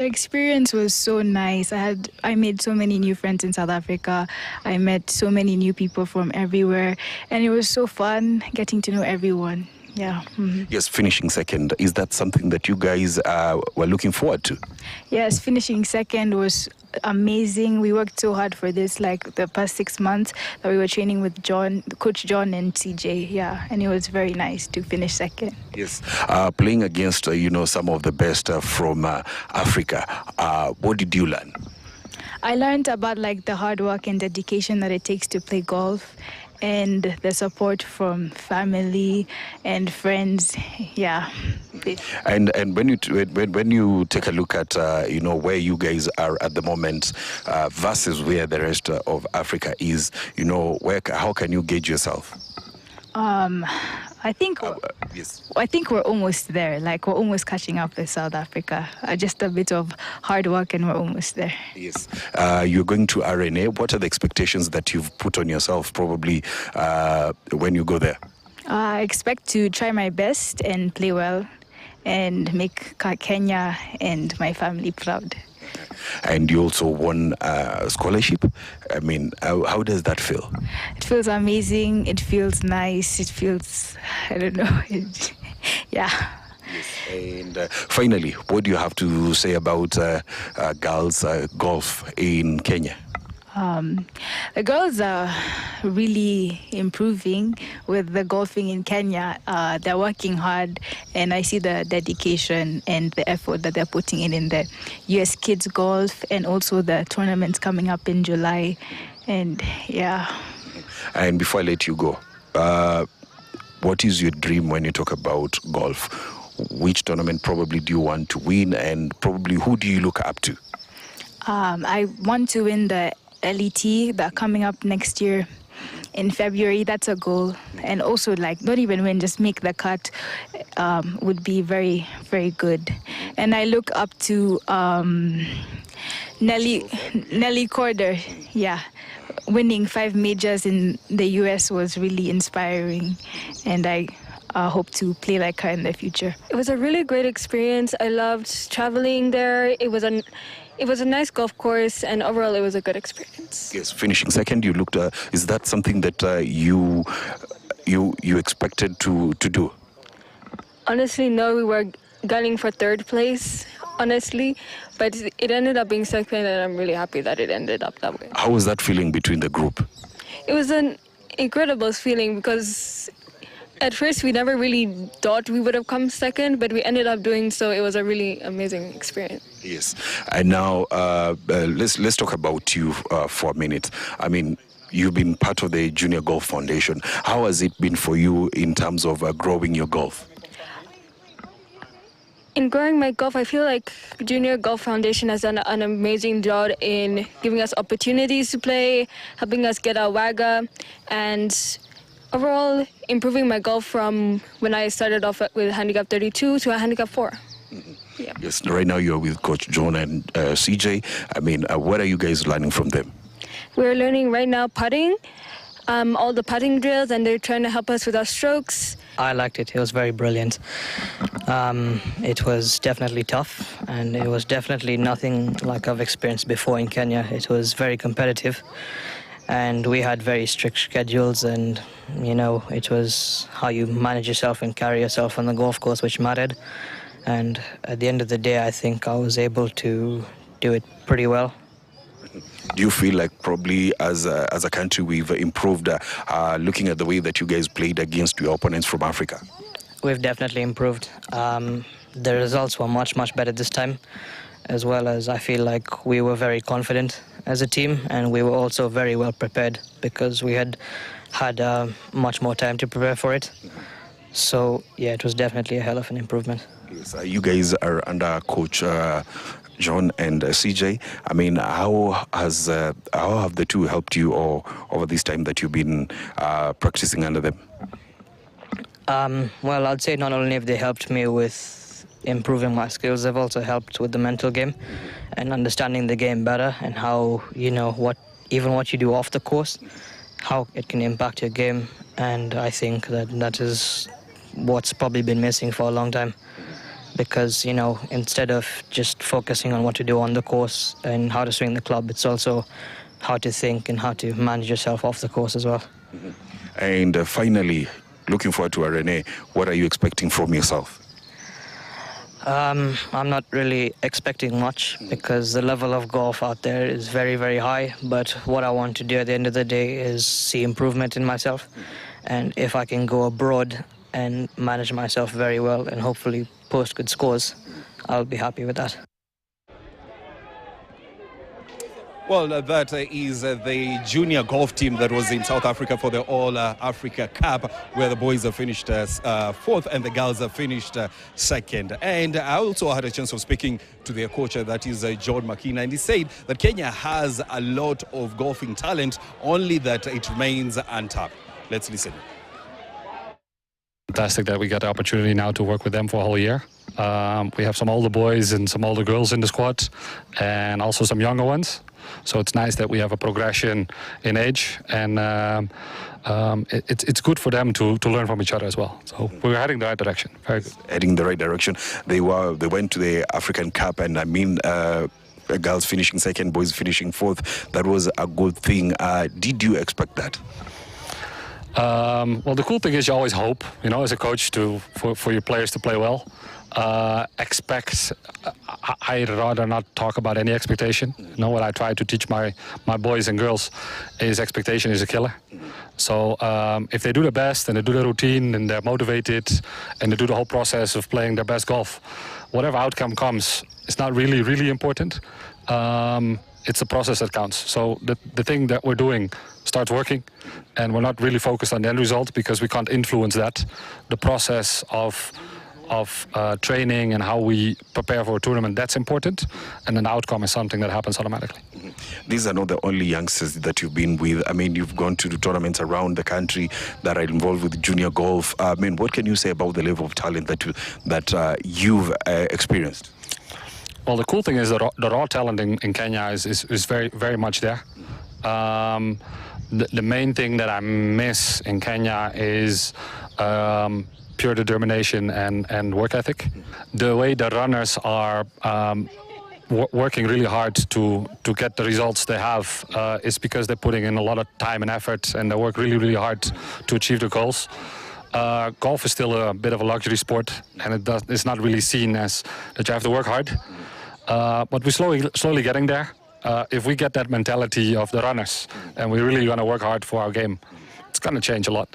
The experience was so nice. I made so many new friends in South Africa. I met so many new people from everywhere, and it was so fun getting to know everyone. Yeah. Yes, finishing second. Is that something that you guys were looking forward to? Yes, finishing second was amazing. We worked so hard for this, like the past 6 months that we were training with Coach John and CJ. Yeah, and it was very nice to finish second. Yes, playing against some of the best from Africa. What did you learn? I learned about like the hard work and dedication that it takes to play golf, and the support from family and friends. Yeah. And when you take a look at where you guys are at the moment versus where the rest of Africa is, how can you gauge yourself? I think yes. I think we're almost there. Like we're almost catching up with South Africa. Just a bit of hard work and we're almost there. Yes. You're going to RNA. What are the expectations that you've put on yourself probably when you go there? I expect to try my best and play well and make Kenya and my family proud. And you also won a scholarship. I mean, how does that feel? It feels amazing. It feels nice. It feels, I don't know. Yeah. Yes. And finally, what do you have to say about girls golf in Kenya? The girls are really improving with the golfing in Kenya. They're working hard, and I see the dedication and the effort that they're putting in the US Kids Golf and also the tournaments coming up in July. And yeah. And before I let you go, what is your dream when you talk about golf? Which tournament probably do you want to win, and probably who do you look up to? I want to win the LET that coming up next year in February. That's a goal. And also, like, not even win, just make the cut would be very, very good. And I look up to Nelly Corder. Yeah, winning 5 majors in the US was really inspiring, and I hope to play like her in the future. It was a really great experience. I loved traveling there. It was a nice golf course, and overall it was a good experience. Yes, finishing second, you looked. Is that something that you expected to do? Honestly, no. We were gunning for third place, honestly, but it ended up being second, and I'm really happy that it ended up that way. How was that feeling between the group? It was an incredible feeling because at first we never really thought we would have come second, but we ended up doing so. It was a really amazing experience. Yes, and now let's talk about you for a minute. I mean, you've been part of the Junior Golf Foundation. How has it been for you in terms of growing your golf? In growing my golf, I feel like Junior Golf Foundation has done an amazing job in giving us opportunities to play, helping us get our WAGA, and overall improving my golf from when I started off with a handicap 32 to a handicap 4. Mm-hmm. Yeah. Yes, right now you're with Coach John and CJ. I mean, what are you guys learning from them? We're learning right now putting, all the putting drills, and they're trying to help us with our strokes. I liked it. It was very brilliant. It was definitely tough, and it was definitely nothing like I've experienced before in Kenya. It was very competitive, and we had very strict schedules, and it was how you manage yourself and carry yourself on the golf course which mattered. And at the end of the day, I think I was able to do it pretty well. Do you feel like probably as a country we've improved looking at the way that you guys played against your opponents from Africa? We've definitely improved. The results were much, much better this time, as well as I feel like we were very confident as a team, and we were also very well prepared because we had much more time to prepare for it. So, yeah, it was definitely a hell of an improvement. Yes, you guys are under Coach John and CJ. I mean, how have the two helped you over this time that you've been practicing under them? Well, I'd say not only have they helped me with improving my skills, they've also helped with the mental game and understanding the game better, and how, what you do off the course, how it can impact your game. And I think that is what's probably been missing for a long time, because, you know, instead of just focusing on what to do on the course and how to swing the club, it's also how to think and how to manage yourself off the course as well. And finally, looking forward to Renee, what are you expecting from yourself? I'm not really expecting much because the level of golf out there is very, very high. But what I want to do at the end of the day is see improvement in myself. And if I can go abroad and manage myself very well and hopefully post good scores, I'll be happy with that. Well, that is the junior golf team that was in South Africa for the All Africa Cup, where the boys have finished fourth and the girls have finished second. And I also had a chance of speaking to their coach, that is John McKenna, and he said that Kenya has a lot of golfing talent, only that it remains untapped. Let's listen. Fantastic that we got the opportunity now to work with them for a whole year. We have some older boys and some older girls in the squad, and also some younger ones. So it's nice that we have a progression in age, and it's good for them to learn from each other as well. So we're heading the right direction. Very good. Heading the right direction. They went to the African Cup, and I mean, girls finishing second, boys finishing fourth. That was a good thing. Did you expect that? Well, the cool thing is you always hope, you know, as a coach, for your players to play well. I'd rather not talk about any expectation. You know, what I try to teach my boys and girls is expectation is a killer. So if they do their best and they do their routine and they're motivated and they do the whole process of playing their best golf, whatever outcome comes, it's not really, really important. It's the process that counts. So the thing that we're doing starts working, and we're not really focused on the end result because we can't influence that. The process of training and how we prepare for a tournament, that's important, and then the outcome is something that happens automatically. These are not the only youngsters that you've been with. I mean, you've gone to the tournaments around the country that are involved with junior golf. I mean, what can you say about the level of talent that you've experienced? Well, the cool thing is that the raw talent in Kenya is very, very much there. The main thing that I miss in Kenya is pure determination and work ethic. The way the runners are working really hard to get the results they have is because they're putting in a lot of time and effort, and they work really, really hard to achieve their goals. Golf is still a bit of a luxury sport, and it's not really seen as that you have to work hard. But we're slowly getting there. If we get that mentality of the runners, and we're really going to work hard for our game, it's going to change a lot.